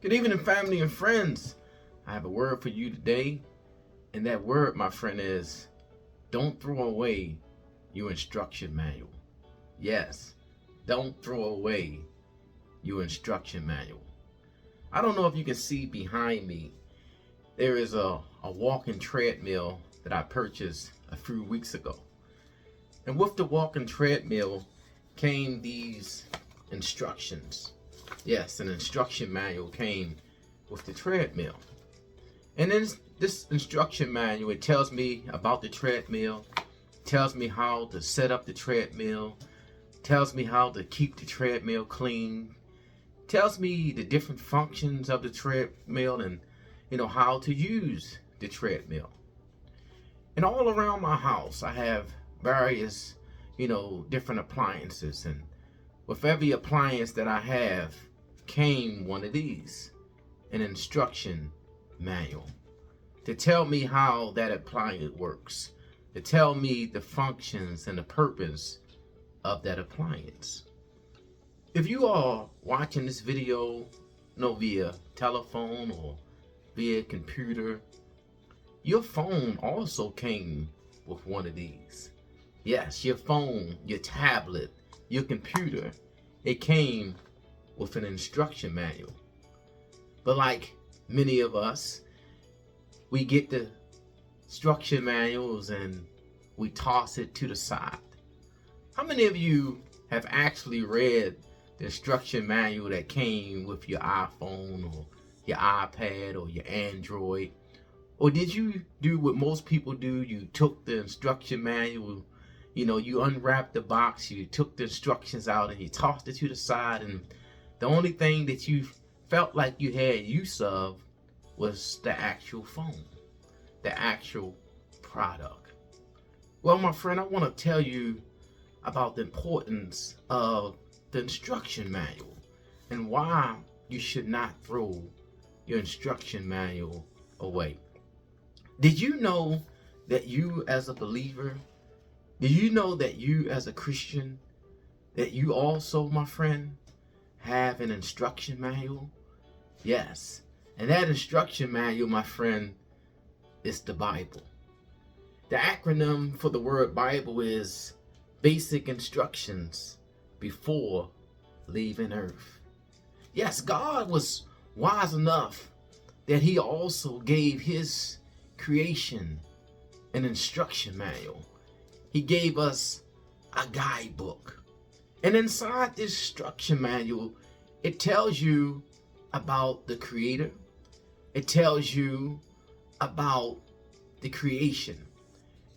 Good evening, family and friends. I have a word for you today, and that word, my friend, is don't throw away your instruction manual. Yes, don't throw away your instruction manual. I don't know if you can see behind me, there is a walking treadmill that I purchased a few weeks ago. And with the walking treadmill came these instructions. Yes, an instruction manual came with the treadmill. And in this instruction manual, it tells me about the treadmill, tells me how to set up the treadmill, tells me how to keep the treadmill clean, tells me the different functions of the treadmill and how to use the treadmill. And all around my house, I have various different appliances, and with every appliance that I have came one of these, an instruction manual, to tell me how that appliance works, to tell me the functions and the purpose of that appliance. If you are watching this video via telephone or via computer, your phone also came with one of these. Yes, your phone, your tablet, your computer, it came with an instruction manual. But like many of us, we get the instruction manuals and we toss it to the side. How many of you have actually read the instruction manual that came with your iPhone or your iPad or your Android? Or did you do what most people do? You took the instruction manual, you unwrapped the box, you took the instructions out and you tossed it to the side, and the only thing that you felt like you had use of was the actual phone, the actual product. Well, my friend, I want to tell you about the importance of the instruction manual and why you should not throw your instruction manual away. Did you know that you as a believer, did you know that you as a Christian, that you also, my friend, have an instruction manual? Yes, and that instruction manual, my friend, is the Bible. The acronym for the word Bible is Basic Instructions Before Leaving Earth. Yes, God was wise enough that he also gave his creation an instruction manual. He gave us a guidebook. And inside this instruction manual, it tells you about the Creator. It tells you about the creation.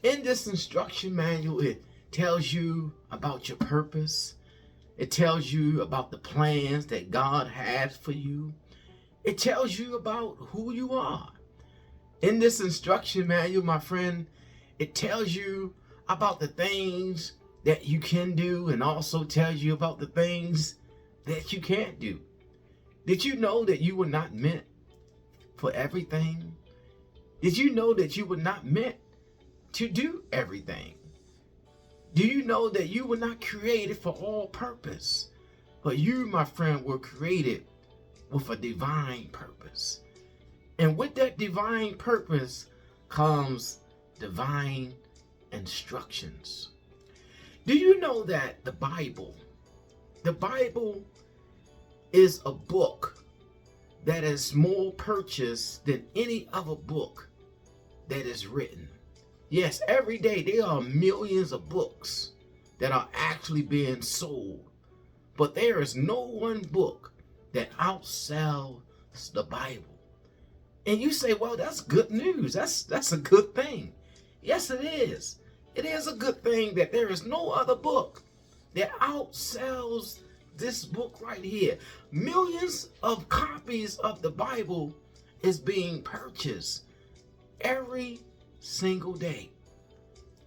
In this instruction manual, it tells you about your purpose. It tells you about the plans that God has for you. It tells you about who you are. In this instruction manual, my friend, it tells you about the things that you can do and also tells you about the things that you can't do. Did you know that you were not meant for everything? Did you know that you were not meant to do everything? Do you know that you were not created for all purpose? But you, my friend, were created with a divine purpose. And with that divine purpose comes divine instructions. Do you know that the Bible is a book that is more purchased than any other book that is written? Yes, every day there are millions of books that are actually being sold, but there is no one book that outsells the Bible. And you say, well, that's good news. That's a good thing. Yes, it is. It is a good thing that there is no other book that outsells this book right here. Millions of copies of the Bible is being purchased every single day.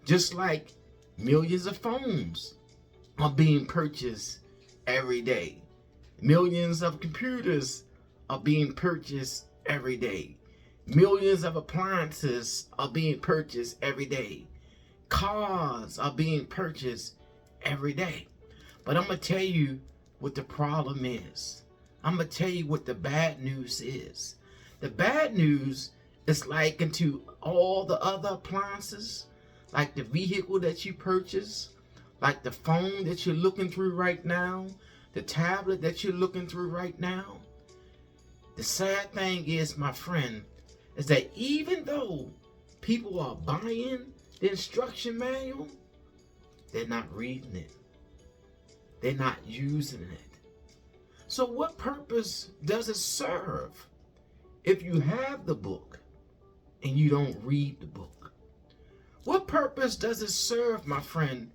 Just like millions of phones are being purchased every day. Millions of computers are being purchased every day. Millions of appliances are being purchased every day. Cars are being purchased every day. But I'm going to tell you what the problem is. I'm going to tell you what the bad news is. The bad news is like into all the other appliances, like the vehicle that you purchase, like the phone that you're looking through right now, the tablet that you're looking through right now. The sad thing is, my friend, is that even though people are buying the instruction manual, they're not reading it. They're not using it. So what purpose does it serve if you have the book and you don't read the book? What purpose does it serve, my friend,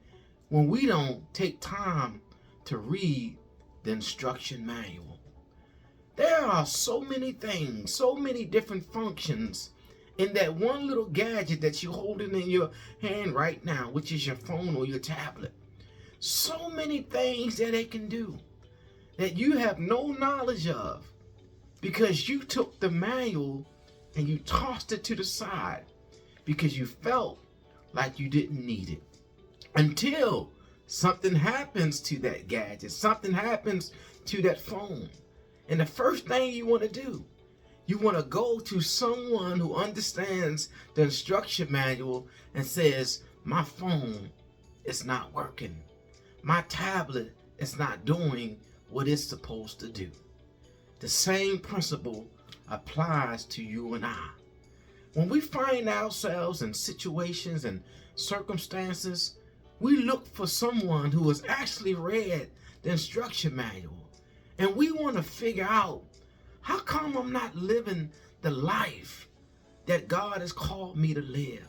when we don't take time to read the instruction manual? There are so many things, so many different functions in that one little gadget that you're holding in your hand right now, which is your phone or your tablet. So many things that it can do that you have no knowledge of because you took the manual and you tossed it to the side because you felt like you didn't need it. Until something happens to that gadget, something happens to that phone. And the first thing you want to do, you want to go to someone who understands the instruction manual and says, my phone is not working. My tablet is not doing what it's supposed to do. The same principle applies to you and I. When we find ourselves in situations and circumstances, we look for someone who has actually read the instruction manual. And we want to figure out, how come I'm not living the life that God has called me to live?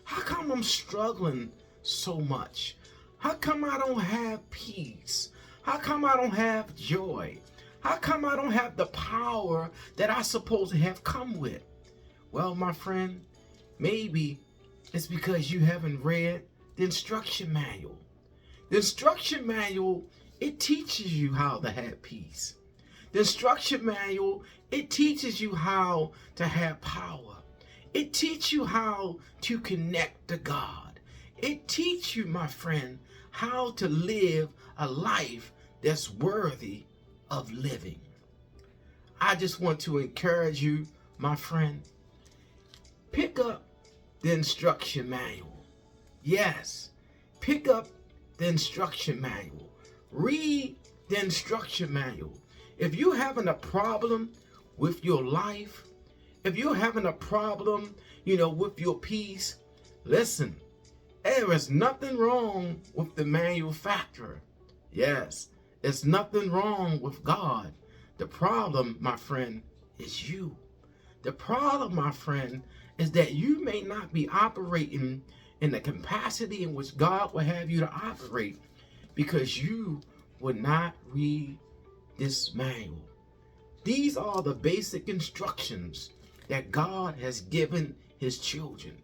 How come I'm struggling so much? How come I don't have peace? How come I don't have joy? How come I don't have the power that I'm supposed to have come with? Well, my friend, maybe it's because you haven't read the instruction manual. The instruction manual, it teaches you how to have peace. The instruction manual, it teaches you how to have power. It teaches you how to connect to God. It teaches you, my friend, how to live a life that's worthy of living. I just want to encourage you, my friend, pick up the instruction manual. Yes, pick up the instruction manual. Read the instruction manual. If you're having a problem with your life, if you're having a problem, with your peace, listen, there is nothing wrong with the manufacturer. Yes, there's nothing wrong with God. The problem, my friend, is you. The problem, my friend, is that you may not be operating in the capacity in which God will have you to operate because you would not read this manual. These are the basic instructions that God has given his children.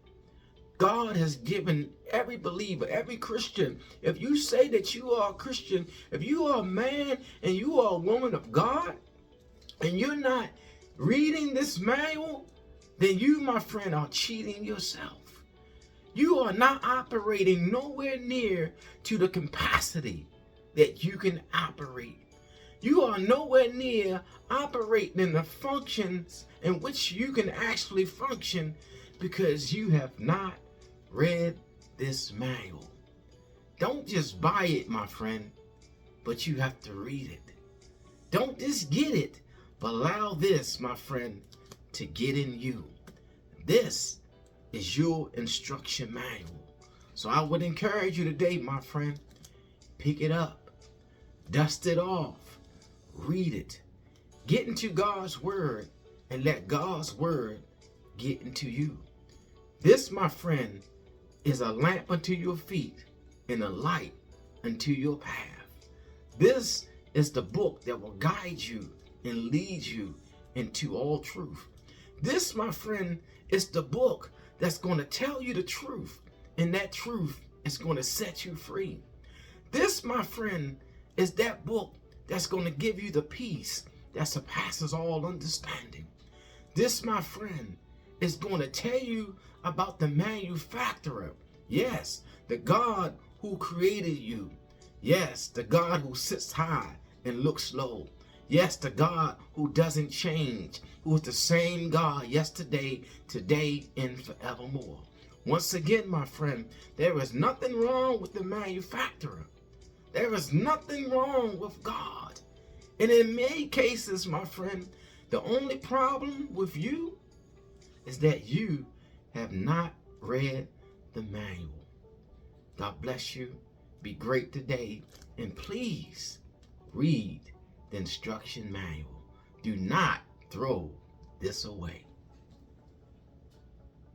God has given every believer, every Christian. If you say that you are a Christian, if you are a man and you are a woman of God, and you're not reading this manual, then you, my friend, are cheating yourself. You are not operating nowhere near to the capacity that you can operate. You are nowhere near operating in the functions in which you can actually function because you have not read this manual. Don't just buy it, my friend, but you have to read it. Don't just get it, but allow this, my friend, to get in you. This is your instruction manual. So I would encourage you today, my friend, pick it up, dust it off, read it, get into God's word, and let God's word get into you. This, my friend, is a lamp unto your feet and a light unto your path. This is the book that will guide you and lead you into all truth. This, my friend, is the book that's going to tell you the truth, and that truth is going to set you free. This, my friend, is that book that's going to give you the peace that surpasses all understanding. This, my friend, is going to tell you about the manufacturer. Yes, the God who created you. Yes, the God who sits high and looks low. Yes, the God who doesn't change, who is the same God yesterday, today, and forevermore. Once again, my friend, there is nothing wrong with the manufacturer. There is nothing wrong with God. And in many cases, my friend, the only problem with you is that you have not read the manual. God bless you. Be great today. And please read the instruction manual. Do not throw this away.